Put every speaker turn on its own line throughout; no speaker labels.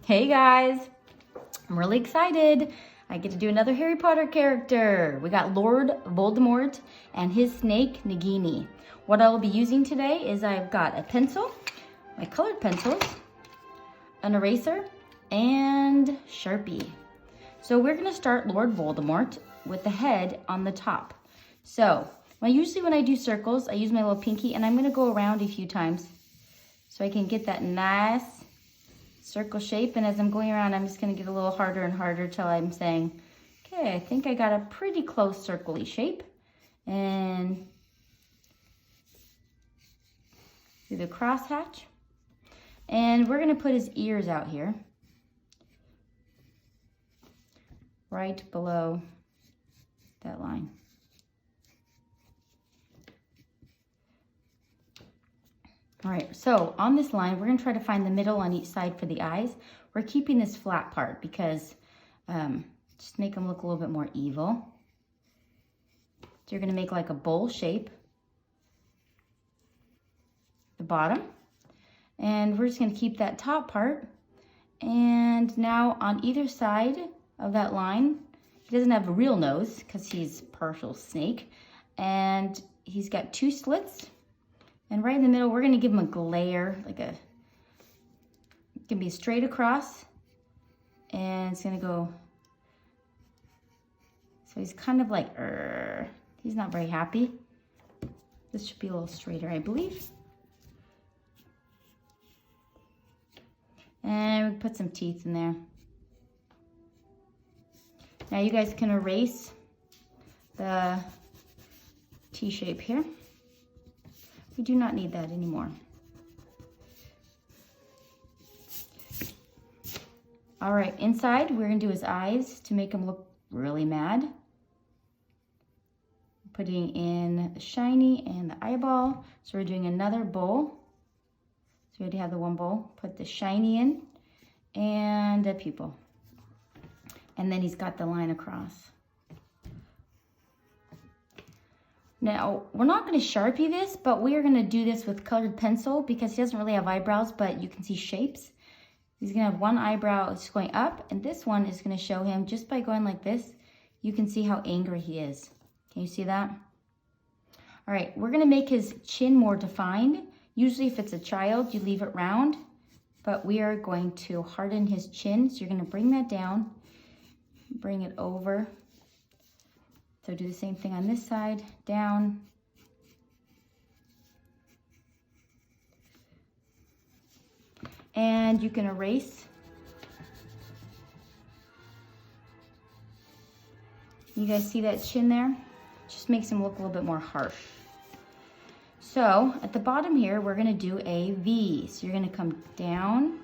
Hey guys, I'm really excited. I get to do another Harry Potter character. We got Lord Voldemort and his snake, Nagini. What I will be using today is I've got a pencil, my colored pencils, an eraser, and Sharpie. So we're gonna start Lord Voldemort with the head on the top. So usually when I do circles, I use my little pinky and I'm gonna go around a few times so I can get that nice circle shape. And as I'm going around, I'm just gonna get a little harder and harder till I'm saying, okay, I think I got a pretty close circle-y shape. And do the crosshatch. And we're gonna put his ears out here, right below that line. All right, so on this line, we're gonna try to find the middle on each side for the eyes. We're keeping this flat part because just make them look a little bit more evil. So you're gonna make like a bowl shape, the bottom, and we're just gonna keep that top part. And now on either side of that line, he doesn't have a real nose because he's partial snake, and he's got two slits. And right in the middle, we're gonna give him a glare, it can be straight across, and it's gonna go, so he's kind of like, he's not very happy. This should be a little straighter, I believe. And we put some teeth in there. Now you guys can erase the T shape here. We do not need that anymore. All right, inside we're gonna do his eyes to make him look really mad. Putting in the shiny and the eyeball. So we're doing another bowl. So we already have the one bowl. Put the shiny in and a pupil. And then he's got the line across. Now, we're not gonna Sharpie this, but we are gonna do this with colored pencil because he doesn't really have eyebrows, but you can see shapes. He's gonna have one eyebrow just going up, and this one is gonna show him just by going like this, you can see how angry he is. Can you see that? All right, we're gonna make his chin more defined. Usually if it's a child, you leave it round, but we are going to harden his chin. So you're gonna bring that down, bring it over. So do the same thing on this side, down. And you can erase. You guys see that chin there? Just makes him look a little bit more harsh. So at the bottom here, we're gonna do a V. So you're gonna come down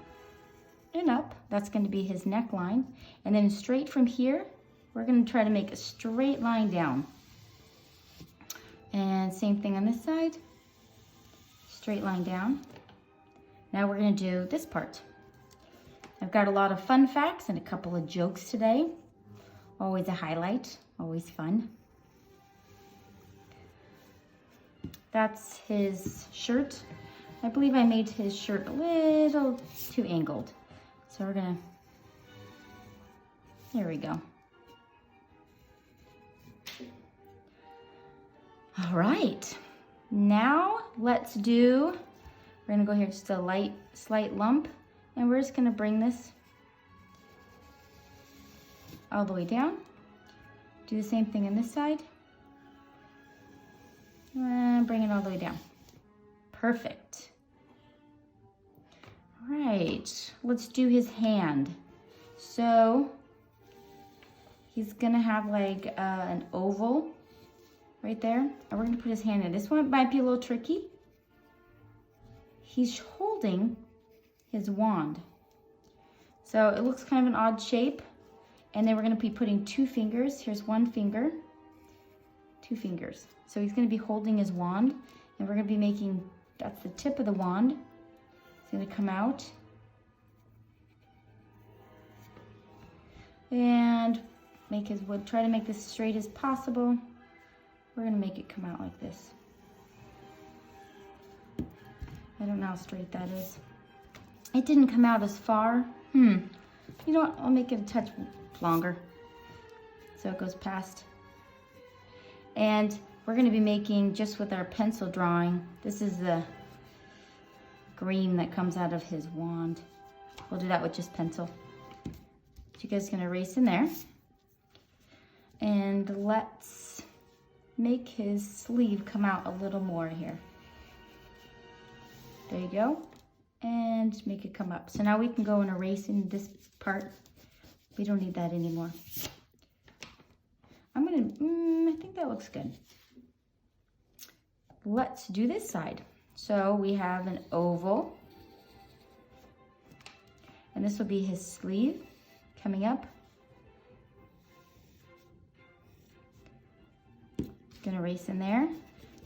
and up. That's gonna be his neckline. And then straight from here, we're gonna try to make a straight line down. And same thing on this side, straight line down. Now we're gonna do this part. I've got a lot of fun facts and a couple of jokes today. Always a highlight, always fun. That's his shirt. I believe I made his shirt a little too angled. So we're gonna, there we go. All right, now let's do, we're gonna go here just a slight lump, and we're just gonna bring this all the way down. Do the same thing on this side. And bring it all the way down. Perfect. All right, let's do his hand. So he's gonna have like an oval right there, and we're gonna put his hand in. This one might be a little tricky. He's holding his wand. So it looks kind of an odd shape. And then we're gonna be putting two fingers. Here's one finger, two fingers. So he's gonna be holding his wand, and we're gonna be making, that's the tip of the wand. It's gonna come out. And make his wood, try to make this as straight as possible. We're gonna make it come out like this. I don't know how straight that is. It didn't come out as far. You know what? I'll make it a touch longer so it goes past. And we're going to be making just with our pencil drawing. This is the green that comes out of his wand. We'll do that with just pencil. So you guys can erase in there. And let's make his sleeve come out a little more here. There you go. And make it come up. So now we can go and erase in this part. We don't need that anymore. I'm gonna, I think that looks good. Let's do this side. So we have an oval. And this will be his sleeve coming up. Gonna erase in there.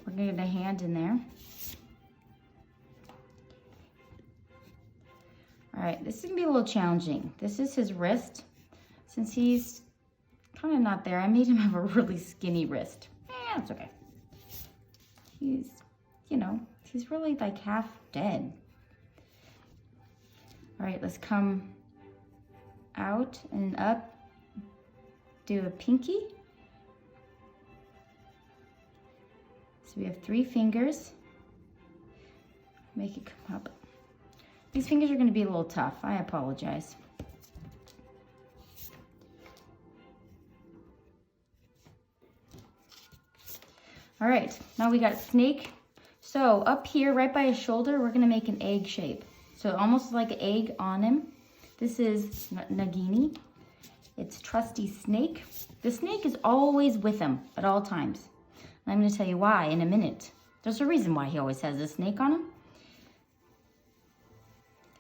We're gonna get a hand in there. All right, this is gonna be a little challenging. This is his wrist. Since he's kind of not there, I made him have a really skinny wrist. That's okay. He's, you know, he's really like half dead. All right, let's come out and up. Do a pinky. So we have 3 fingers. Make it come up. These fingers are going to be a little tough. I apologize. All right, now we got snake. So up here, right by his shoulder, we're going to make an egg shape. So almost like an egg on him. This is Nagini. It's trusty snake. The snake is always with him at all times. And I'm going to tell you why in a minute. There's a reason why he always has a snake on him.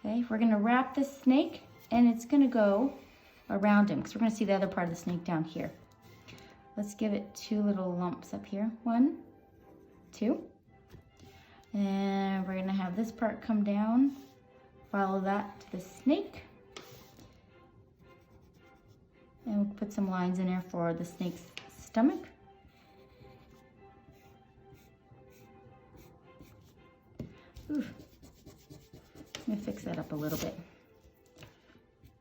Okay, we're going to wrap this snake and it's going to go around him because we're going to see the other part of the snake down here. Let's give it 2 little lumps up here. 1, 2. And we're going to have this part come down. Follow that to the snake. And we'll put some lines in there for the snake's stomach. Ooh. Let me fix that up a little bit.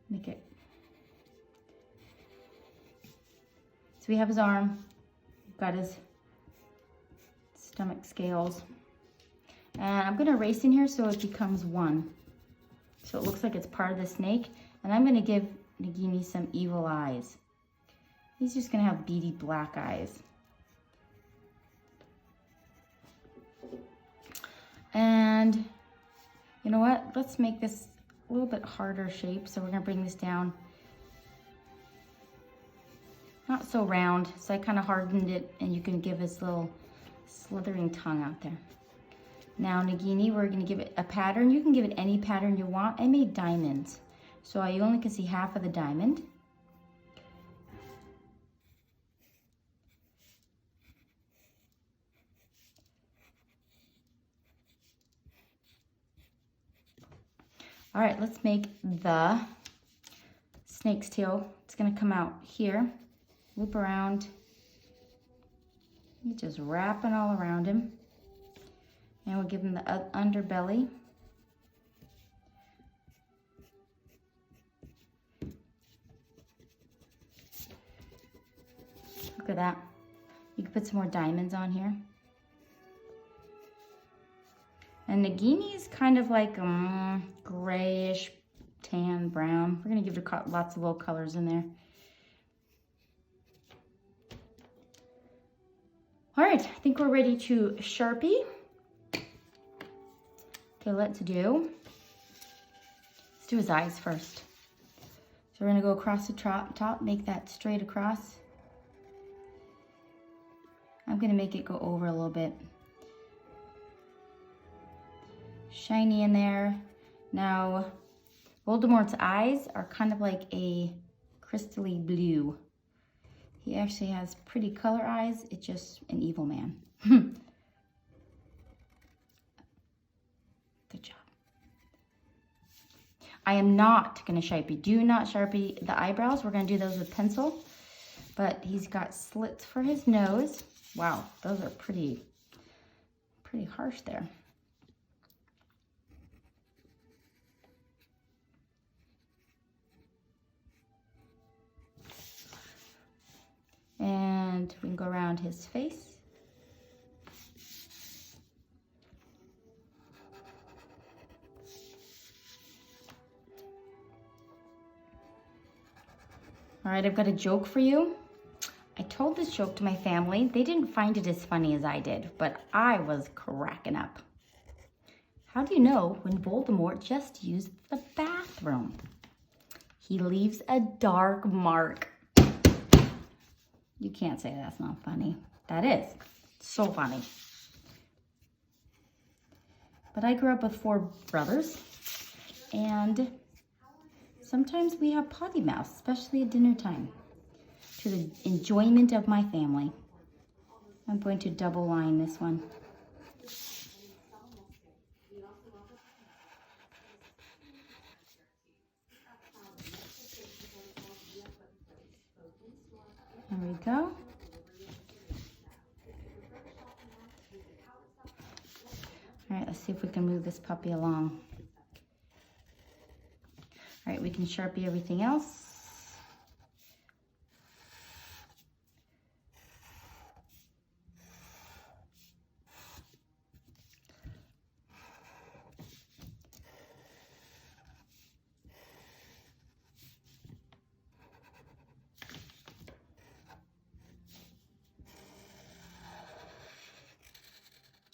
Make it. So we have his arm, we've got his stomach scales. And I'm gonna erase in here so it becomes one. So it looks like it's part of the snake. And I'm gonna give Nagini some evil eyes. He's just gonna have beady black eyes. And you know what? Let's make this a little bit harder shape. So we're gonna bring this down. Not so round, so I kind of hardened it and you can give his little slithering tongue out there. Now Nagini, we're gonna give it a pattern. You can give it any pattern you want. I made diamonds, so you only can see half of the diamond. All right, let's make the snake's tail. It's gonna come out here, loop around. You just wrapping all around him. And we'll give him the underbelly. Look at that. You can put some more diamonds on here. And Nagini is kind of like grayish, tan, brown. We're gonna give it lots of little colors in there. All right, I think we're ready to Sharpie. Okay, let's do his eyes first. So we're gonna go across the top, make that straight across. I'm gonna make it go over a little bit. Shiny in there. Now, Voldemort's eyes are kind of like a crystally blue. He actually has pretty color eyes. It's just an evil man. Good job. I am not gonna Sharpie. Do not Sharpie the eyebrows. We're gonna do those with pencil. But he's got slits for his nose. Wow, those are pretty harsh there. around his face. All right, I've got a joke for you. I told this joke to my family. They didn't find it as funny as I did, but I was cracking up. How do you know when Voldemort just used the bathroom? He leaves a dark mark. You can't say that's not funny. That is so funny. But I grew up with 4 brothers, and sometimes we have potty mouths, especially at dinner time, to the enjoyment of my family. I'm going to double line this one. There we go. All right, let's see if we can move this puppy along. All right, we can Sharpie everything else.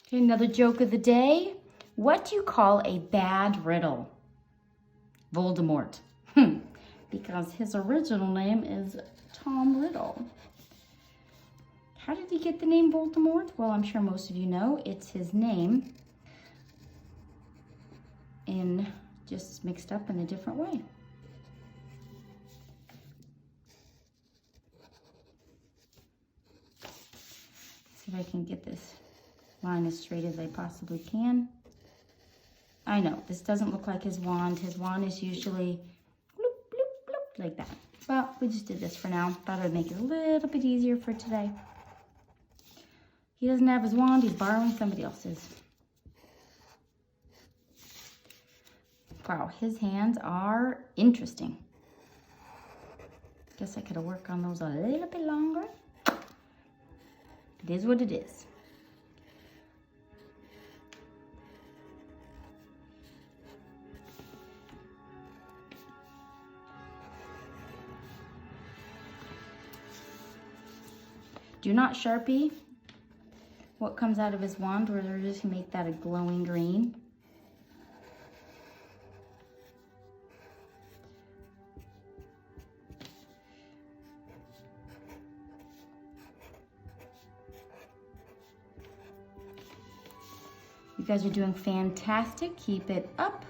Okay, another joke of the day. What do you call a bad riddle? Voldemort. Because his original name is Tom Riddle. How did he get the name Voldemort? Well, I'm sure most of you know. It's his name just mixed up in a different way. See if I can get this line as straight as I possibly can. I know, this doesn't look like his wand. His wand is usually bloop, bloop, bloop, like that. But we just did this for now. Thought it would make it a little bit easier for today. He doesn't have his wand. He's borrowing somebody else's. Wow, his hands are interesting. Guess I could have worked on those a little bit longer. It is what it is. Do not Sharpie what comes out of his wand, or we're just gonna make that a glowing green. You guys are doing fantastic. Keep it up.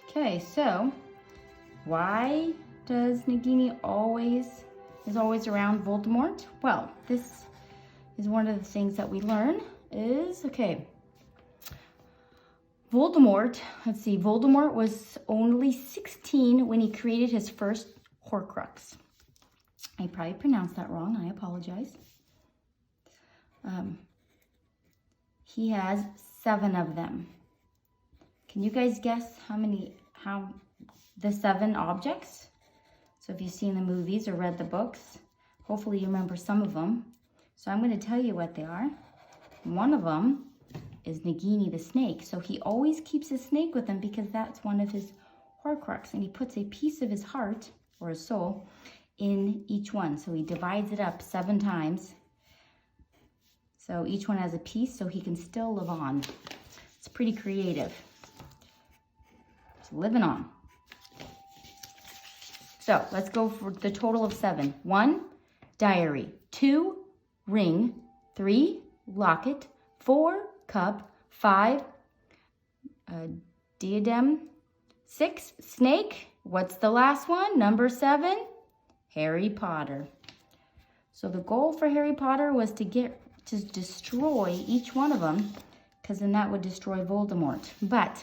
Okay, so why does Nagini is always around Voldemort? Well, this is one of the things that we learn is, okay, Voldemort, let's see, Voldemort was only 16 when he created his first Horcrux. I probably pronounced that wrong, I apologize. He has 7 of them. Can you guys guess how the 7 objects? So if you've seen the movies or read the books, hopefully you remember some of them. So I'm going to tell you what they are. One of them is Nagini the Snake. So he always keeps a snake with him because that's one of his Horcrux. And he puts a piece of his heart, or his soul, in each one. So he divides it up 7 times. So each one has a piece so he can still live on. It's pretty creative. It's living on. So let's go for the total of 7. 1, diary. 2, ring. 3, locket. 4, cup. 5, diadem. 6, snake. What's the last one? Number 7, Harry Potter. So the goal for Harry Potter was to destroy each one of them, because then that would destroy Voldemort. But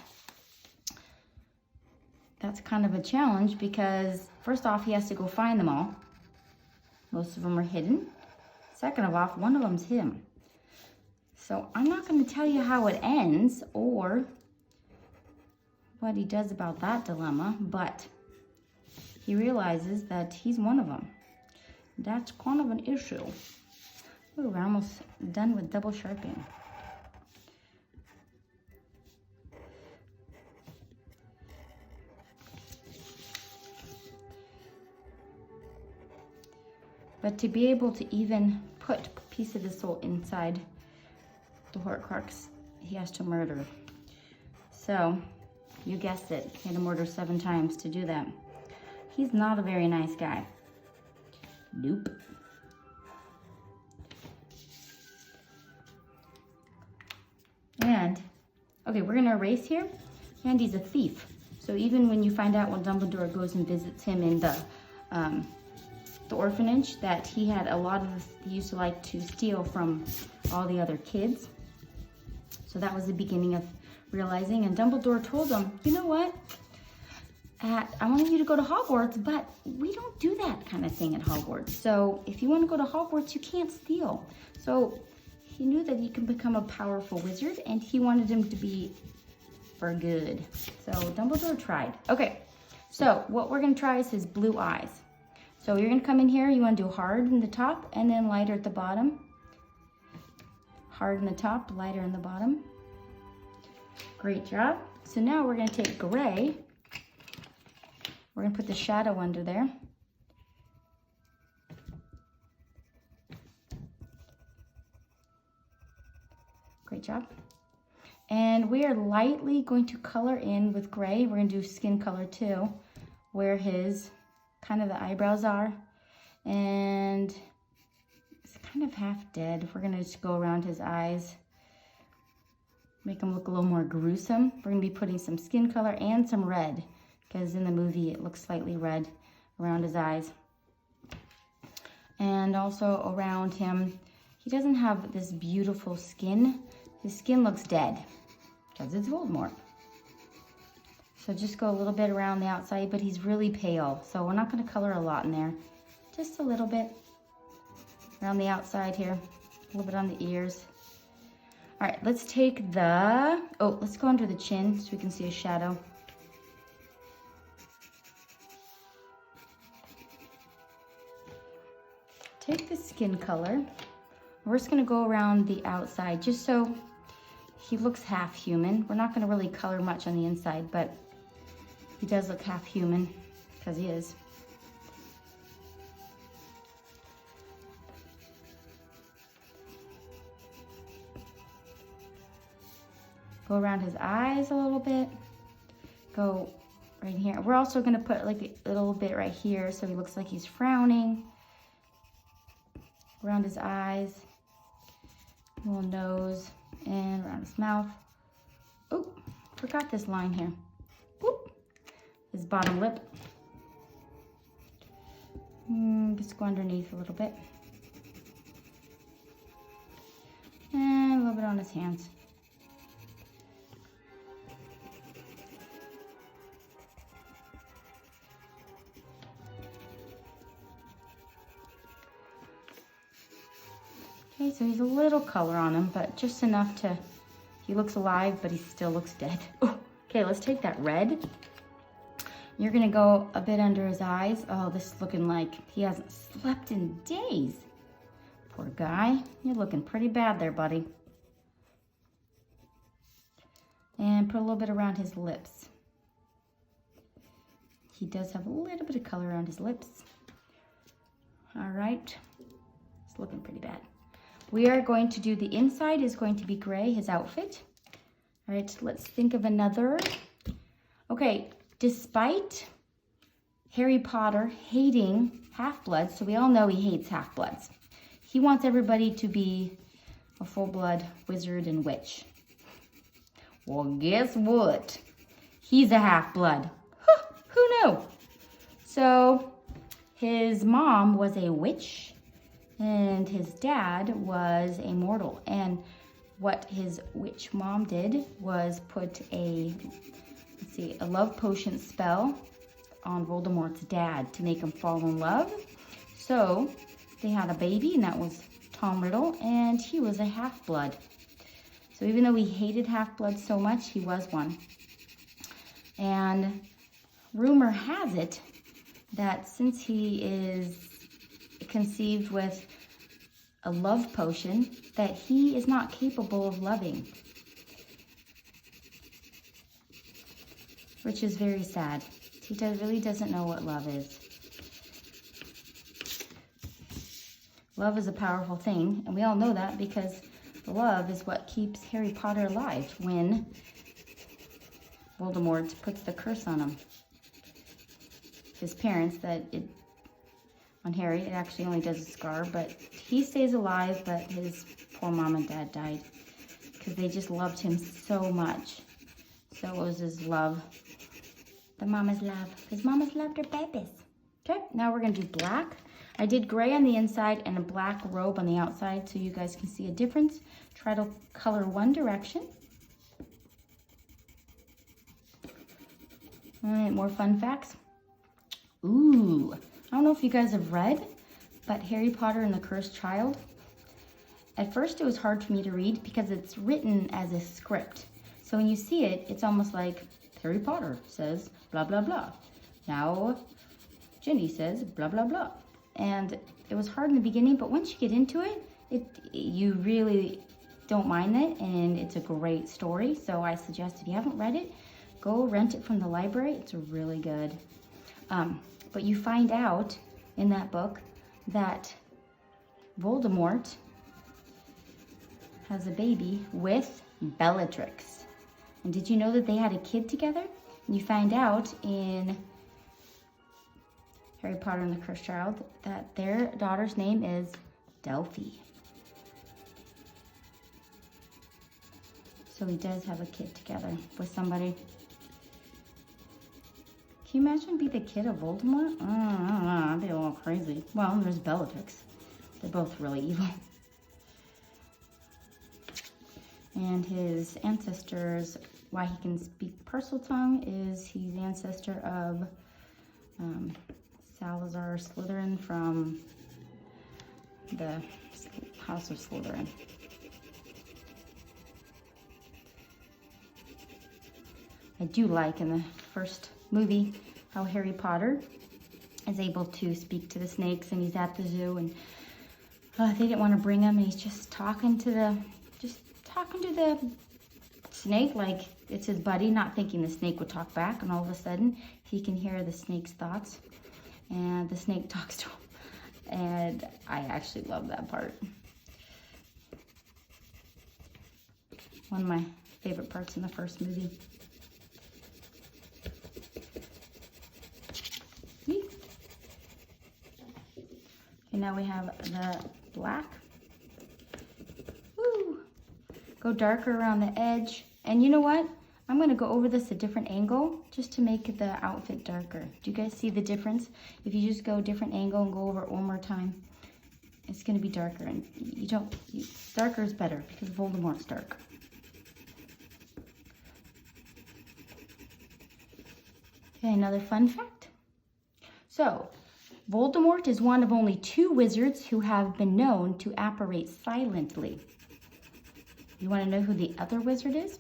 that's kind of a challenge because first off, he has to go find them all. Most of them are hidden. Second of all, one of them's him. So I'm not going to tell you how it ends or what he does about that dilemma, but he realizes that he's one of them. That's kind of an issue. Ooh, we're almost done with double sharpening. But to be able to even put a piece of the soul inside the Horcrux, he has to murder. So, you guessed it, he had to murder 7 times to do that. He's not a very nice guy. Nope. And, okay, we're gonna erase here. And he's a thief. So even when you find out when Dumbledore goes and visits him in the orphanage, that he had a lot of, he used to like to steal from all the other kids. So that was the beginning of realizing, and Dumbledore told him, you know what? I want you to go to Hogwarts, but we don't do that kind of thing at Hogwarts. So if you want to go to Hogwarts, you can't steal. So he knew that he can become a powerful wizard, and he wanted him to be for good. So Dumbledore tried. Okay, so what we're going to try is his blue eyes. So you're going to come in here, you want to do hard in the top and then lighter at the bottom. Hard in the top, lighter in the bottom. Great job. So now we're going to take gray. We're going to put the shadow under there. Great job. And we are lightly going to color in with gray. We're going to do skin color too, where his kind of the eyebrows are. And it's kind of half dead. We're going to just go around his eyes. Make him look a little more gruesome. We're going to be putting some skin color and some red, because in the movie it looks slightly red around his eyes. And also around him, he doesn't have this beautiful skin. His skin looks dead, because it's Voldemort. So just go a little bit around the outside, but he's really pale. So we're not going to color a lot in there. Just a little bit around the outside here. A little bit on the ears. All right, let's take the, let's go under the chin so we can see a shadow. Take the skin color. We're just gonna go around the outside just so he looks half human. We're not gonna really color much on the inside, but he does look half human, because he is. Go around his eyes a little bit. Go right here. We're also gonna put like a little bit right here so he looks like he's frowning. Around his eyes, little nose, and around his mouth. Oh, forgot this line here. Whoop. His bottom lip. Just go underneath a little bit. And a little bit on his hands. Okay, so he's a little color on him, but just enough to, he looks alive, but he still looks dead. Oh, okay, let's take that red. You're gonna go a bit under his eyes. Oh, this is looking like he hasn't slept in days. Poor guy, you're looking pretty bad there, buddy. And put a little bit around his lips. He does have a little bit of color around his lips. All right, it's looking pretty bad. We are going to do the inside is going to be gray, his outfit. All right, let's think of another. Okay, despite Harry Potter hating half-bloods, so we all know he hates half-bloods, he wants everybody to be a full-blood wizard and witch. Well, guess what? He's a half-blood. Huh, who knew? So his mom was a witch, and his dad was a mortal. And what his witch mom did was put a love potion spell on Voldemort's dad to make him fall in love. So they had a baby, and that was Tom Riddle, and he was a half-blood. So even though he hated half-bloods so much, he was one. And rumor has it that since he is conceived with a love potion, that he is not capable of loving. Which is very sad. He really doesn't know what love is. Love is a powerful thing, and we all know that because love is what keeps Harry Potter alive when Voldemort puts the curse on him. His parents, on Harry, it actually only does a scar, but he stays alive, but his poor mom and dad died because they just loved him so much. So it was his love. The mama's love. Because mamas loved her babies. Okay, now we're going to do black. I did gray on the inside and a black robe on the outside so you guys can see a difference. Try to color one direction. All right, more fun facts. Ooh, I don't know if you guys have read, but Harry Potter and the Cursed Child. At first it was hard for me to read because it's written as a script. So when you see it, it's almost like Harry Potter says blah, blah, blah. Now Ginny says blah, blah, blah. And it was hard in the beginning, but once you get into it, you really don't mind it, and it's a great story. So I suggest if you haven't read it, go rent it from the library. It's really good. But you find out in that book that Voldemort has a baby with Bellatrix. And did you know that they had a kid together? And you find out in Harry Potter and the Cursed Child that their daughter's name is Delphi. So he does have a kid together with somebody. Can you imagine being the kid of Voldemort? I don't know, I'd be a little crazy. Well, there's Bellatrix. They're both really evil. And his ancestors, why he can speak Parseltongue, is he's the ancestor of Salazar Slytherin from the House of Slytherin. I do like in the first movie how Harry Potter is able to speak to the snakes, and he's at the zoo, and they didn't want to bring him, and he's just talking to the snake like it's his buddy, not thinking the snake would talk back, and all of a sudden he can hear the snake's thoughts, and the snake talks to him. And I actually love that part. One of my favorite parts in the first movie. Okay, now we have the black. Woo! Go darker around the edge. And you know what? I'm going to go over this a different angle just to make the outfit darker. Do you guys see the difference? If you just go a different angle and go over it one more time, it's going to be darker. And darker is better because Voldemort's dark. Okay, another fun fact. So, Voldemort is one of only 2 wizards who have been known to apparate silently. You want to know who the other wizard is?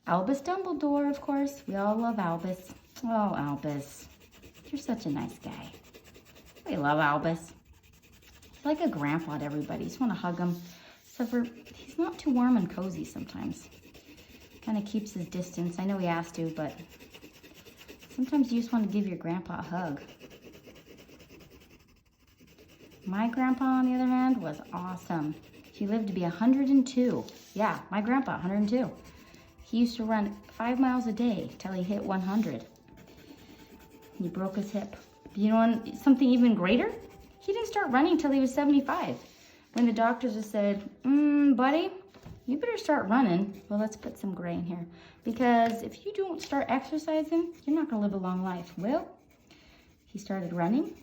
Albus Dumbledore, of course. We all love Albus. Oh, Albus. You're such a nice guy. We love Albus. He's like a grandpa to everybody. You just want to hug him. Except for he's not too warm and cozy sometimes. Kind of keeps his distance. I know he has to, but sometimes you just want to give your grandpa a hug. My grandpa, on the other hand, was awesome. He lived to be 102. Yeah, my grandpa, 102. He used to run 5 miles a day till he hit 100. He broke his hip. You know something even greater? He didn't start running till he was 75. When the doctors just said, buddy, you better start running. Well, let's put some gray in here. Because if you don't start exercising, you're not going to live a long life. Well, he started running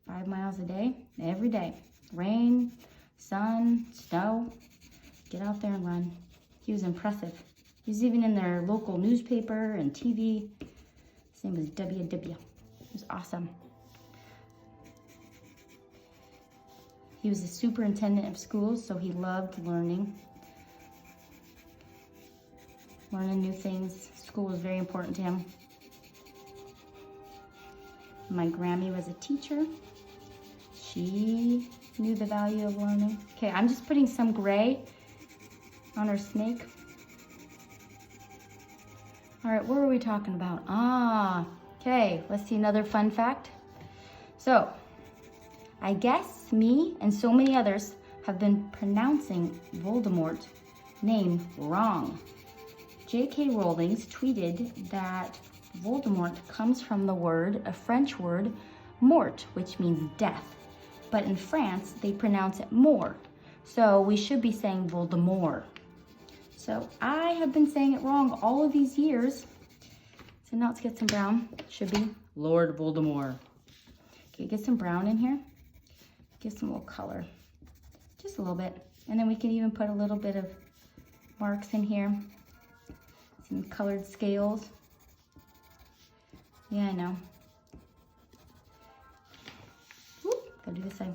5 miles a day, every day. Rain, sun, snow. Get out there and run. He was impressive. He was even in their local newspaper and TV. His name was WW. It was awesome. He was the superintendent of schools, so he loved learning. learning new things. School was very important to him. My Grammy was a teacher. She knew the value of learning. Okay, I'm just putting some gray on her snake. All right, what were we talking about? Okay, let's see another fun fact. So, I guess me and so many others have been pronouncing Voldemort name wrong. J.K. Rowling tweeted that Voldemort comes from the word, a French word, mort, which means death. But in France, they pronounce it more. So we should be saying Voldemort. So I have been saying it wrong all of these years. So now let's get some brown. Should be Lord Voldemort. Okay, get some brown in here. Get some little color. Just a little bit. And then we can even put a little bit of marks in here. Some colored scales. Yeah, I know. Whoop, go do this side.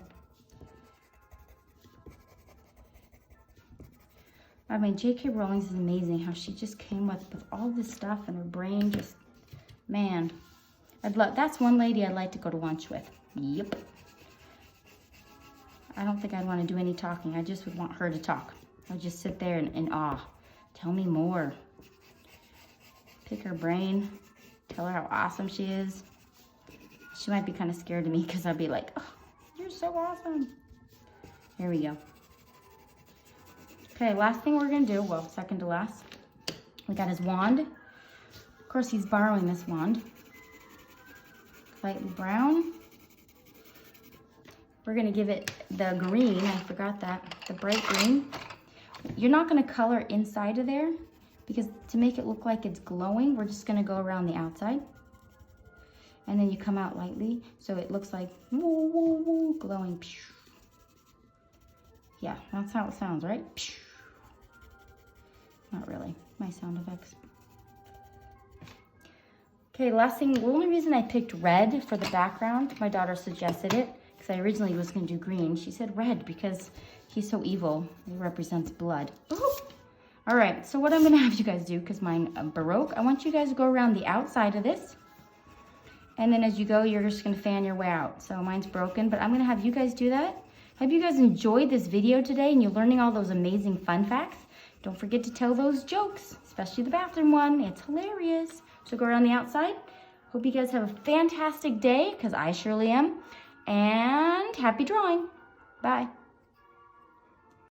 I mean, J.K. Rowling is amazing how she just came with all this stuff and her brain just, man. That's one lady I'd like to go to lunch with. Yep. I don't think I'd want to do any talking. I just would want her to talk. I'd just sit there in awe. Tell me more. Pick her brain. Tell her how awesome she is. She might be kind of scared of me because I'd be like, oh, you're so awesome. Here we go. Okay, last thing we're going to do, well, second to last, we got his wand. Of course, he's borrowing this wand. Lightly brown. We're going to give it the green. I forgot that. The bright green. You're not going to color inside of there because to make it look like it's glowing, we're just going to go around the outside. And then you come out lightly so it looks like woo, woo, woo, glowing. Yeah, that's how it sounds, right? Not really. My sound effects. Okay, last thing, the only reason I picked red for the background, my daughter suggested it, because I originally was going to do green. She said red because he's so evil. He represents blood. Ooh. All right, so what I'm going to have you guys do, because mine Baroque, I want you guys to go around the outside of this. And then as you go, you're just going to fan your way out. So mine's broken, but I'm going to have you guys do that. Hope you guys enjoyed this video today and you're learning all those amazing fun facts. Don't forget to tell those jokes, especially the bathroom one. It's hilarious. So go around the outside. Hope you guys have a fantastic day, because I surely am. And happy drawing. Bye.